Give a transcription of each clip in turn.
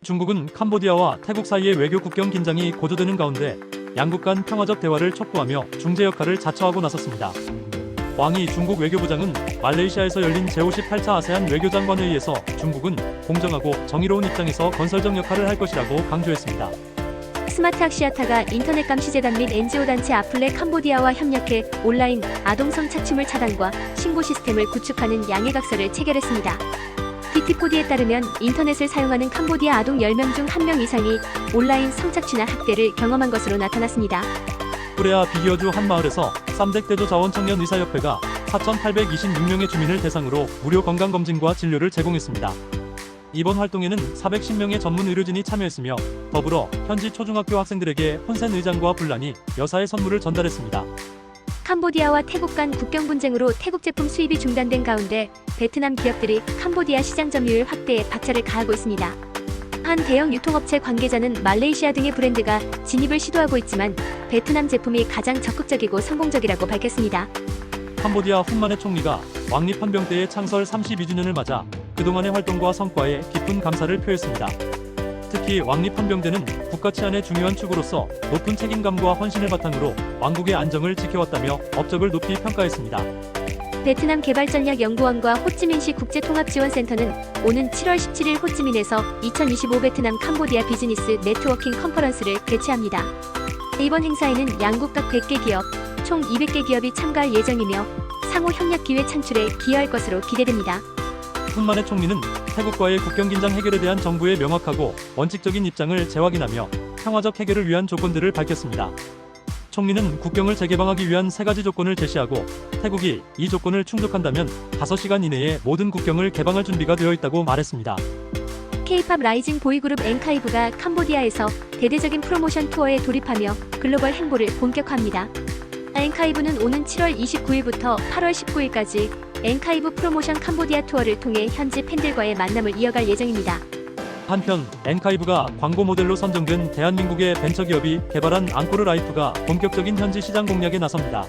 중국은 캄보디아와 태국 사이의 외교 국경 긴장이 고조되는 가운데 양국 간 평화적 대화를 촉구하며 중재 역할을 자처하고 나섰습니다. 왕이 중국 외교부장은 말레이시아에서 열린 제58차 아세안 외교장관회의에서 중국은 공정하고 정의로운 입장에서 건설적 역할을 할 것이라고 강조했습니다. 스마트 아시아타가 인터넷 감시재단 및 NGO 단체 아플레 캄보디아와 협력해 온라인 아동 성착취물 차단과 신고 시스템을 구축하는 양해각서를 체결했습니다. DT4D에 따르면 인터넷을 사용하는 캄보디아 아동 10명 중 1명 이상이 온라인 성착취나 학대를 경험한 것으로 나타났습니다. 코레아 비기어주 한 마을에서 쌈덱 대조자원 청년의사협회가 4,826명의 주민을 대상으로 무료 건강검진과 진료를 제공했습니다. 이번 활동에는 410명의 전문 의료진이 참여했으며 더불어 현지 초중학교 학생들에게 혼센 의장과 불란이 여사의 선물을 전달했습니다. 캄보디아와 태국 간 국경 분쟁으로 태국 제품 수입이 중단된 가운데 베트남 기업들이 캄보디아 시장 점유율 확대에 박차를 가하고 있습니다. 한 대형 유통업체 관계자는 말레이시아 등의 브랜드가 진입을 시도하고 있지만 베트남 제품이 가장 적극적이고 성공적이라고 밝혔습니다. 캄보디아 훈만의 총리가 왕립 헌병대의 창설 32주년을 맞아 그동안의 활동과 성과에 깊은 감사를 표했습니다. 특히 왕립 헌병대는 국가 치안의 중요한 축으로서 높은 책임감과 헌신을 바탕으로 왕국의 안정을 지켜왔다며 업적을 높이 평가했습니다. 베트남 개발전략연구원과 호찌민시 국제통합지원센터는 오는 7월 17일 호찌민에서 2025 베트남 캄보디아 비즈니스 네트워킹 컨퍼런스를 개최합니다. 이번 행사에는 양국 각 100개 기업, 총 200개 기업이 참가할 예정이며 상호 협력 기회 창출에 기여할 것으로 기대됩니다. 훈만의 총리는 태국과의 국경 긴장 해결에 대한 정부의 명확하고 원칙적인 입장을 재확인하며 평화적 해결을 위한 조건들을 밝혔습니다. 총리는 국경을 재개방하기 위한 3가지 조건을 제시하고 태국이 이 조건을 충족한다면 5시간 이내에 모든 국경을 개방할 준비가 되어 있다고 말했습니다. K-팝 라이징 보이그룹 엔카이브가 캄보디아에서 대대적인 프로모션 투어에 돌입하며 글로벌 행보를 본격화합니다. 엔카이브는 오는 7월 29일부터 8월 19일까지 엔카이브 프로모션 캄보디아 투어를 통해 현지 팬들과의 만남을 이어갈 예정입니다. 한편 엔카이브가 광고 모델로 선정된 대한민국의 벤처기업이 개발한 앙코르 라이프가 본격적인 현지 시장 공략에 나섭니다.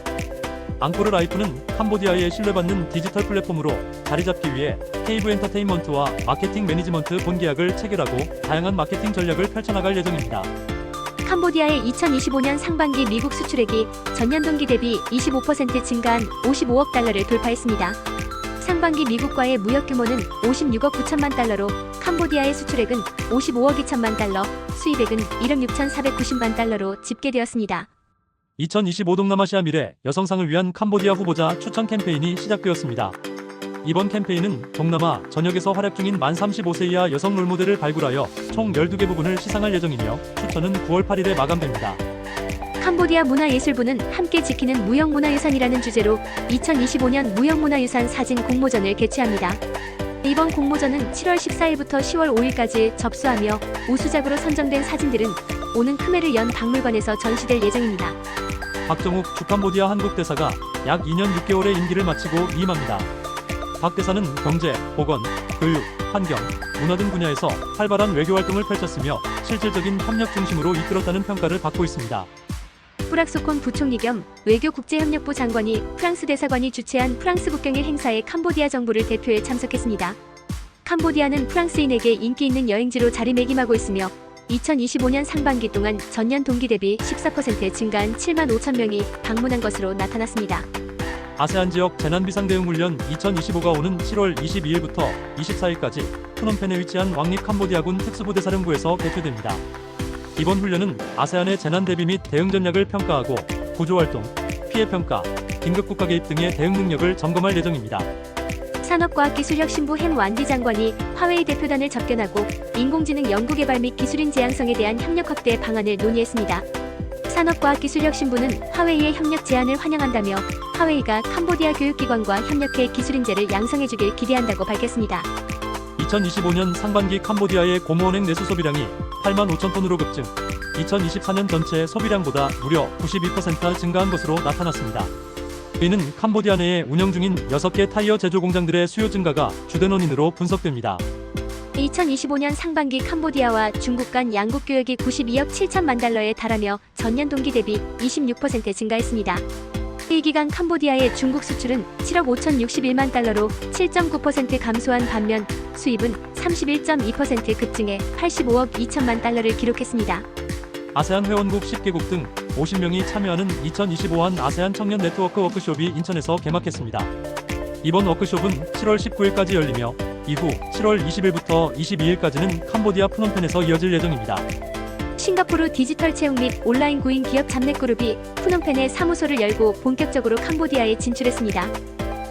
앙코르 라이프는 캄보디아에 신뢰받는 디지털 플랫폼으로 자리 잡기 위해 케이브 엔터테인먼트와 마케팅 매니지먼트 본계약을 체결하고 다양한 마케팅 전략을 펼쳐나갈 예정입니다. 캄보디아의 2025년 상반기 미국 수출액이 전년 동기 대비 25% 증가한 55억 달러를 돌파했습니다. 상반기 미국과의 무역 규모는 56억 9천만 달러로 캄보디아의 수출액은 55억 2천만 달러, 수입액은 1억 6,490만 달러로 집계되었습니다. 2025 동남아시아 미래 여성상을 위한 캄보디아 후보자 추천 캠페인이 시작되었습니다. 이번 캠페인은 동남아 전역에서 활약 중인 만 35세 이하 여성 롤모델을 발굴하여 총 12개 부분을 시상할 예정이며 추천은 9월 8일에 마감됩니다. 캄보디아 문화예술부는 함께 지키는 무형문화유산이라는 주제로 2025년 무형문화유산 사진 공모전을 개최합니다. 이번 공모전은 7월 14일부터 10월 5일까지 접수하며 우수작으로 선정된 사진들은 오는 크메르 연 박물관에서 전시될 예정입니다. 박정욱 주캄보디아 한국대사가 약 2년 6개월의 임기를 마치고 임합니다. 박 대사는 경제, 보건, 교육, 환경, 문화 등 분야에서 활발한 외교활동을 펼쳤으며 실질적인 협력 중심으로 이끌었다는 평가를 받고 있습니다. 프락소콘 부총리 겸 외교국제협력부 장관이 프랑스 대사관이 주최한 프랑스 국경일 행사에 캄보디아 정부를 대표해 참석했습니다. 캄보디아는 프랑스인에게 인기 있는 여행지로 자리매김하고 있으며 2025년 상반기 동안 전년 동기 대비 14% 증가한 7만 5천 명이 방문한 것으로 나타났습니다. 아세안 지역 재난비상대응훈련 2025가 오는 7월 22일부터 24일까지 프놈펜에 위치한 왕립 캄보디아군 특수부대사령부에서 개최됩니다. 이번 훈련은 아세안의 재난 대비 및 대응 전략을 평가하고 구조활동, 피해평가, 긴급국가 개입 등의 대응 능력을 점검할 예정입니다. 산업과학기술혁신부 햄 완디 장관이 화웨이 대표단을 접견하고 인공지능 연구개발 및 기술인 제한성에 대한 협력 확대 방안을 논의했습니다. 산업과학기술혁신부는 화웨이의 협력 제안을 환영한다며 화웨이가 캄보디아 교육기관과 협력해 기술인재를 양성해주길 기대한다고 밝혔습니다. 2025년 상반기 캄보디아의 고무원액 내수 소비량이 8만 5천 톤으로 급증, 2024년 전체 소비량보다 무려 92% 증가한 것으로 나타났습니다. 이는 캄보디아 내에 운영 중인 6개 타이어 제조 공장들의 수요 증가가 주된 원인으로 분석됩니다. 2025년 상반기 캄보디아와 중국 간 양국 교역이 92억 7천만 달러에 달하며 전년 동기 대비 26% 증가했습니다. 이 기간 캄보디아의 중국 수출은 7억 5,061만 달러로 7.9% 감소한 반면 수입은 31.2% 급증해 85억 2천만 달러를 기록했습니다. 아세안 회원국 10개국 등 50명이 참여하는 2025한 아세안 청년 네트워크 워크숍이 인천에서 개막했습니다. 이번 워크숍은 7월 19일까지 열리며 이후 7월 20일부터 22일까지는 캄보디아 프놈펜에서 이어질 예정입니다. 싱가포르 디지털 채용 및 온라인 구인 기업 잡넷그룹이 프놈펜에 사무소를 열고 본격적으로 캄보디아에 진출했습니다.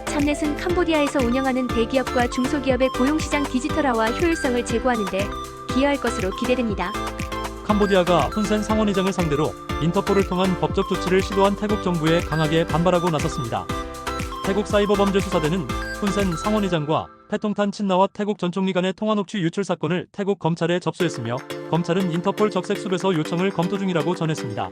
잡넷은 캄보디아에서 운영하는 대기업과 중소기업의 고용시장 디지털화와 효율성을 제고하는 데 기여할 것으로 기대됩니다. 캄보디아가 훈센 상원의장을 상대로 인터폴을 통한 법적 조치를 시도한 태국 정부에 강하게 반발하고 나섰습니다. 태국 사이버범죄수사대는 훈센 상원의장과 패통탄 친나와 태국 전 총리 간의 통화녹취 유출 사건을 태국 검찰에 접수했으며 검찰은 인터폴 적색수배서 요청을 검토 중이라고 전했습니다.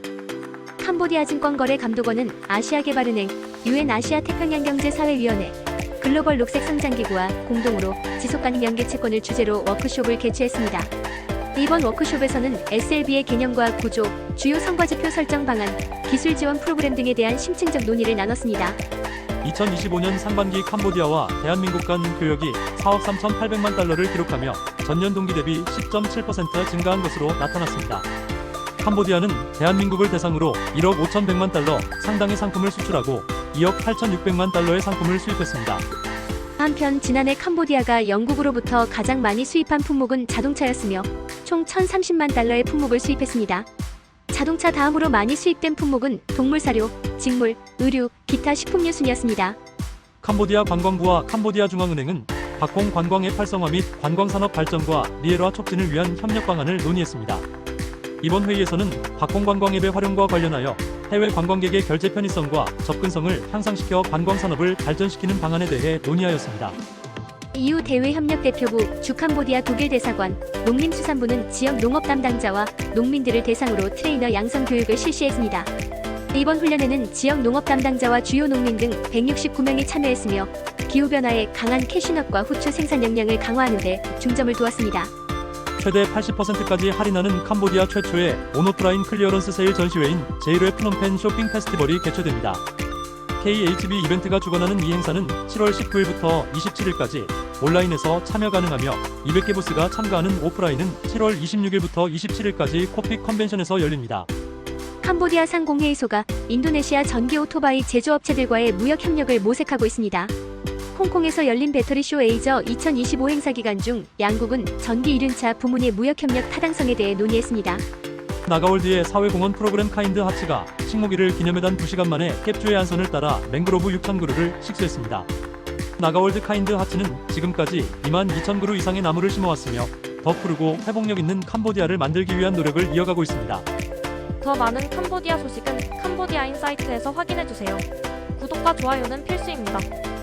캄보디아 증권거래감독원은 아시아개발은행, UN 아시아 태평양경제사회위원회, 글로벌 녹색성장기구와 공동으로 지속가능 연계채권을 주제로 워크숍을 개최했습니다. 이번 워크숍에서는 SLB의 개념과 구조, 주요 성과지표 설정 방안, 기술 지원 프로그램 등에 대한 심층적 논의를 나눴습니다. 2025년 상반기 캄보디아와 대한민국 간 교역이 4억 3,800만 달러를 기록하며 전년 동기 대비 10.7% 증가한 것으로 나타났습니다. 캄보디아는 대한민국을 대상으로 1억 5,100만 달러 상당의 상품을 수출하고 2억 8,600만 달러의 상품을 수입했습니다. 한편 지난해 캄보디아가 영국으로부터 가장 많이 수입한 품목은 자동차였으며 총 1,030만 달러의 품목을 수입했습니다. 자동차 다음으로 많이 수입된 품목은 동물 사료, 직물, 의류, 기타 식품류 순이었습니다. 캄보디아 관광부와 캄보디아 중앙은행은 박홍 관광앱 활성화 및 관광산업 발전과 리엘화 촉진을 위한 협력 방안을 논의했습니다. 이번 회의에서는 박홍 관광앱의 활용과 관련하여 해외 관광객의 결제 편의성과 접근성을 향상시켜 관광산업을 발전시키는 방안에 대해 논의하였습니다. EU 대외협력대표부, 주캄보디아 독일 대사관, 농림수산부는 지역 농업 담당자와 농민들을 대상으로 트레이너 양성 교육을 실시했습니다. 이번 훈련에는 지역 농업 담당자와 주요 농민 등 169명이 참여했으며 기후변화에 강한 캐슈넛과 후추 생산 역량을 강화하는 데 중점을 두었습니다. 최대 80%까지 할인하는 캄보디아 최초의 온오프라인 클리어런스 세일 전시회인 제1회 프놈펜 쇼핑 페스티벌이 개최됩니다. KHB 이벤트가 주관하는 이 행사는 7월 19일부터 27일까지 온라인에서 참여 가능하며 200개 부스가 참가하는 오프라인은 7월 26일부터 27일까지 코픽 컨벤션에서 열립니다. 캄보디아 상공회의소가 인도네시아 전기 오토바이 제조업체들과의 무역 협력을 모색하고 있습니다. 홍콩에서 열린 배터리쇼 에이저 2025 행사 기간 중 양국은 전기 이륜차 부문의 무역 협력 타당성에 대해 논의했습니다. 나가월드의 사회공헌 프로그램 카인드 하츠가 식목일을 기념해 단 2시간 만에 캡주의 안선을 따라 맹그로브 6,000그루를 식수했습니다. 나가월드 카인드 하츠는 지금까지 22,000그루 이상의 나무를 심어왔으며 더 푸르고 회복력 있는 캄보디아를 만들기 위한 노력을 이어가고 있습니다. 더 많은 캄보디아 소식은 캄보디아 인사이트에서 확인해주세요. 구독과 좋아요는 필수입니다.